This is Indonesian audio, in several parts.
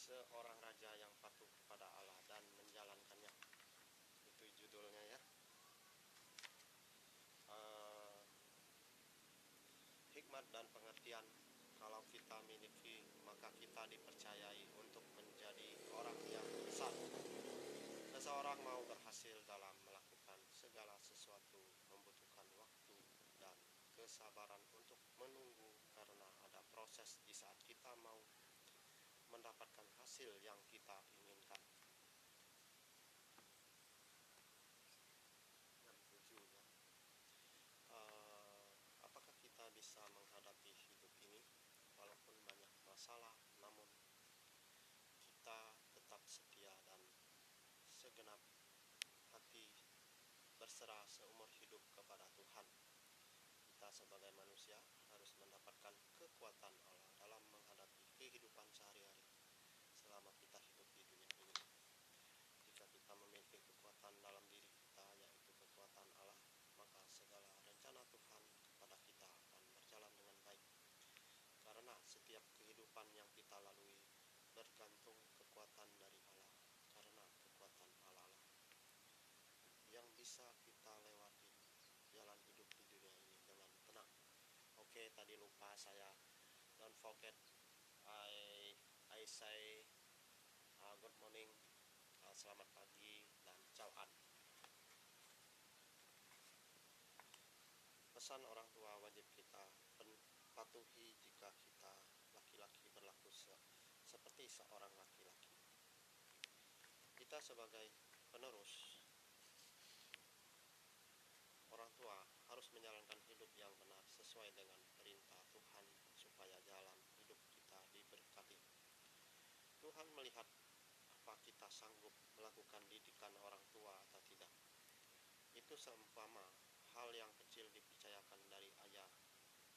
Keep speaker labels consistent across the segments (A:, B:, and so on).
A: seorang raja yang patuh kepada Allah dan menjalankannya. Itu judulnya ya. Hikmat dan pengertian kalau kita miliki, maka kita dipercayai untuk menjadi orang yang besar. Seseorang mau berhasil dalam melakukan segala sesuatu membutuhkan waktu dan kesabaran untuk menunggu, karena ada proses di saat kita mau mendapatkan hasil yang kita inginkan. Yang 7 ya. Apakah kita bisa menghadapi hidup ini walaupun banyak masalah, namun kita tetap setia dan segenap hati berserah seumur hidup kepada Tuhan? Kita sebagai manusia harus mendapatkan kekuatan Allah dalam menghadapi kehidupan sehari-hari selama kita hidup di dunia ini. Jika kita memiliki kekuatan dalam diri kita, yaitu kekuatan Allah, maka segala rencana Tuhan kepada kita akan berjalan dengan baik. Karena setiap kehidupan yang kita lalui bergantung kekuatan dari Allah, karena kekuatan Allah lah yang bisa kita lewati jalan hidup di dunia ini dengan tenang. Oke, tadi lupa saya. Don't forget, I say good morning, selamat pagi, dan cauan. Pesan orang tua wajib kita patuhi jika kita laki-laki berlaku seperti seorang laki-laki. Kita sebagai penerus orang tua harus menjalankan hidup yang benar sesuai dengan perintah Tuhan supaya jalan hidup kita diberkati. Tuhan melihat apa kita sanggup melakukan didikan orang tua atau tidak. Itu seumpama hal yang kecil dipercayakan dari ayah,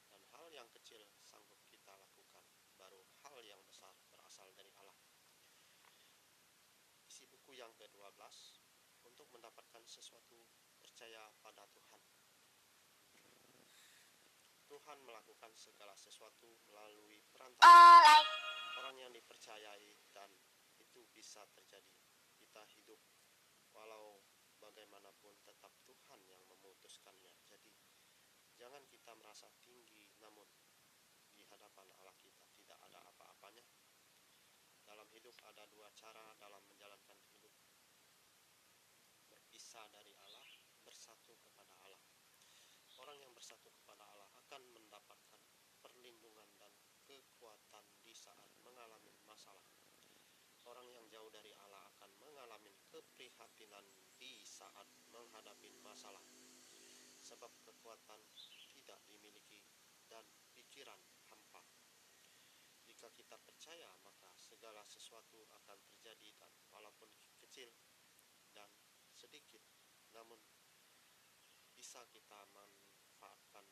A: dan hal yang kecil sanggup kita lakukan, baru hal yang besar berasal dari Allah. Isi buku yang ke-12, untuk mendapatkan sesuatu, percaya pada Tuhan. Tuhan melakukan segala sesuatu melalui perantara orang yang dipercayai, dan itu bisa terjadi. Kita hidup walau bagaimanapun tetap Tuhan yang memutuskannya. Jadi jangan kita merasa tinggi, namun di hadapan Allah kita tidak ada apa-apanya. Dalam hidup ada dua cara dalam menjalankan hidup: berpisah dari Allah, bersatu kepada Allah. Orang yang bersatu kepada Allah akan mendapatkan perlindungan dan kekuatan di saat mengalami masalah. Orang yang jauh dari Allah akan mengalami keprihatinan di saat menghadapi masalah, sebab kekuatan tidak dimiliki dan pikiran hampa. Jika kita percaya, maka segala sesuatu akan terjadi, dan walaupun kecil dan sedikit, namun bisa kita manfaatkan,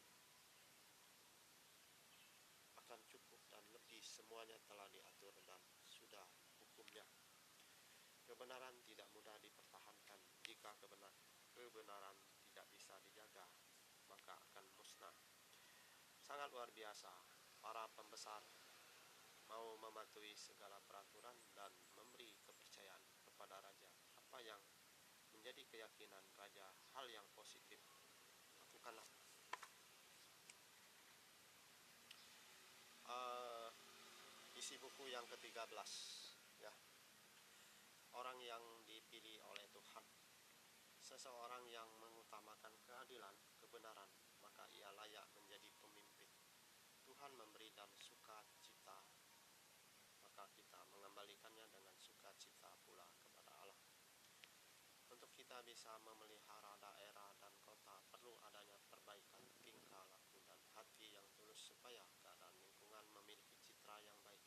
A: akan cukup dan lebih. Semuanya telah diatur dan sudah hukumnya. Kebenaran tidak mudah dipertahankan. Jika kebenaran tidak bisa dijaga, maka akan musnah. Sangat luar biasa, para pembesar mau mematuhi segala peraturan dan memberi kepercayaan kepada raja. Apa yang menjadi keyakinan raja, hal yang positif, lakukanlah. Isi buku yang ke-13 ya. Orang yang dipilih oleh Tuhan. Seseorang yang mengutamakan keadilan, kebenaran, maka ia layak menjadi pemimpin. Tuhan memberi dan sukacita, maka kita mengembalikannya dengan sukacita pula kepada Allah. Untuk kita bisa memelihara daerah dan kota, perlu adanya perbaikan tingkah laku dan hati yang tulus supaya keadaan lingkungan memiliki citra yang baik.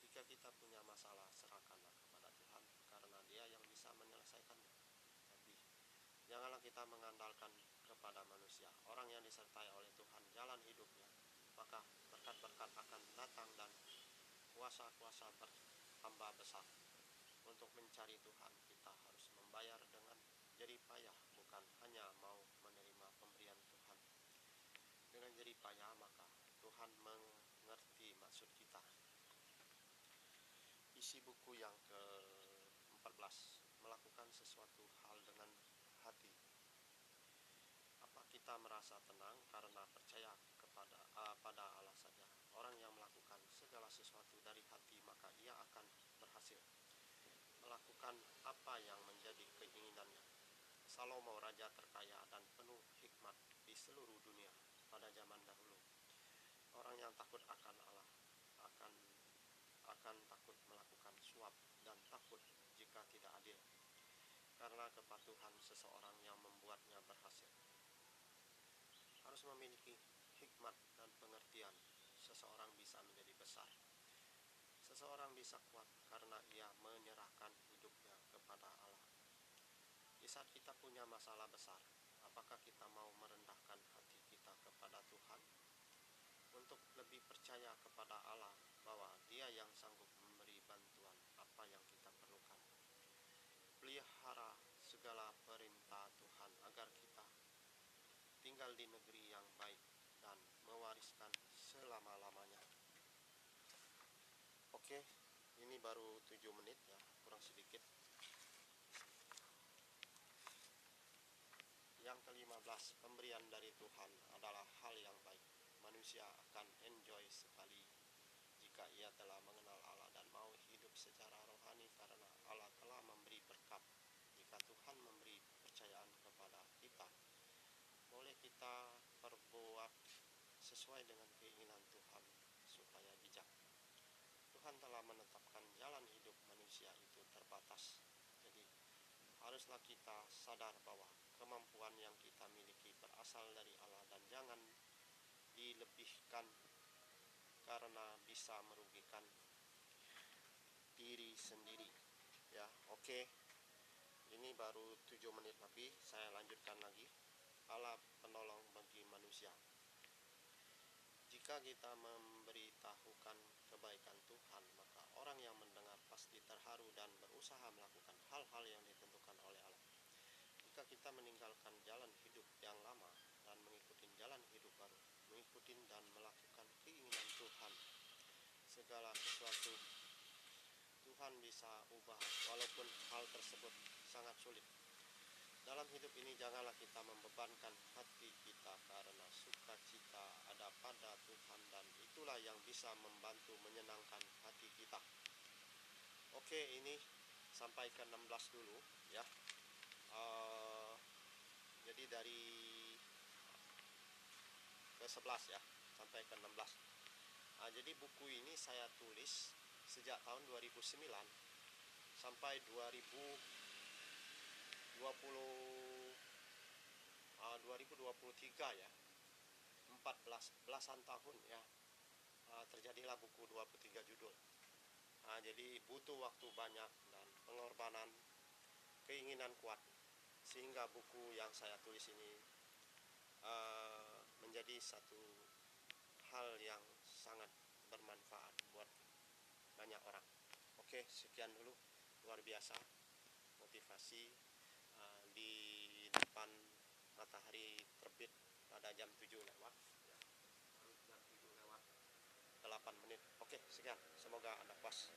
A: Jika kita punya masalah, serahkanlah kepada Tuhan, karena Dia yang bisa menyelesaikannya. Tapi janganlah kita mengandalkan kepada manusia. Orang yang disertai oleh Tuhan jalan hidupnya, maka berkat-berkat akan datang dan kuasa-kuasa bertambah besar. Untuk mencari Tuhan, kita harus membayar dengan jerih payah, bukan hanya mau menerima pemberian Tuhan. Dengan jerih payah, maka Tuhan mengerti maksud kita. isi buku yang ke-14, melakukan sesuatu hal dengan hati. Apa kita merasa tenang karena percaya pada Allah saja? Orang yang melakukan segala sesuatu dari hati, maka ia akan berhasil melakukan apa yang menjadi keinginannya. Salomo, raja terkaya dan penuh hikmat di seluruh dunia pada zaman dahulu. Orang yang takut akan Allah akan takut melakukan suap dan takut jika tidak adil, karena kepatuhan seseorang yang membuatnya berhasil. Harus memiliki hikmat dan pengertian, seseorang bisa menjadi besar. Seseorang bisa kuat karena ia menyerahkan hidupnya kepada Allah. Di saat kita punya masalah besar, apakah kita mau merendahkan hati kita kepada Tuhan untuk lebih percaya kepada Allah bahwa Dia yang sanggup memberi bantuan apa yang kita perlukan? Pelihara segala perintah Tuhan agar kita tinggal di negeri yang baik dan mewariskan selama-lamanya. Oke, ini baru 7 menit ya, kurang sedikit. Yang ke-15, pemberian dari Tuhan adalah hal yang baik. Manusia akan enjoy sekali jika ia telah mengenal Allah dan mau hidup secara rohani, karena Allah telah memberi berkat. Jika Tuhan memberi kepercayaan kepada kita, boleh kita berbuat sesuai dengan keinginan Tuhan supaya bijak. Tuhan telah menetapkan jalan hidup manusia itu terbatas. Jadi haruslah kita sadar bahwa kemampuan yang kita miliki berasal dari Allah dan jangan dilebihkan karena bisa merugikan diri sendiri. Ya, oke. Ini baru 7 menit lebih, saya lanjutkan lagi. Allah penolong bagi manusia. Jika kita memberitahukan kebaikan Tuhan, maka orang yang mendengar pasti terharu dan berusaha melakukan hal-hal yang ditentukan oleh Allah. Jika kita meninggalkan jalan hidup yang lama dan mengikuti jalan hidup baru, mengikuti dan melakukan keinginan Tuhan, segala sesuatu Tuhan bisa ubah, walaupun hal tersebut sangat sulit. Dalam hidup ini janganlah kita membebankan hati kita, karena sukacita ada pada Tuhan dan itulah yang bisa membantu menyenangkan hati kita. Oke, ini sampai ke 16 dulu ya. Jadi dari ke 11 ya, sampai ke 16. Jadi buku ini saya tulis sejak tahun 2009 sampai 2023 ya, 14 tahun ya. Terjadilah buku 23 judul. Jadi butuh waktu banyak dan pengorbanan, keinginan kuat, sehingga buku yang saya tulis ini menjadi satu hal yang sangat bermanfaat buat banyak orang. Oke, sekian dulu, luar biasa motivasi di depan matahari terbit pada jam 7 lewat ya. Jam 7 lewat 8 menit. Oke, sekian, semoga Anda puas.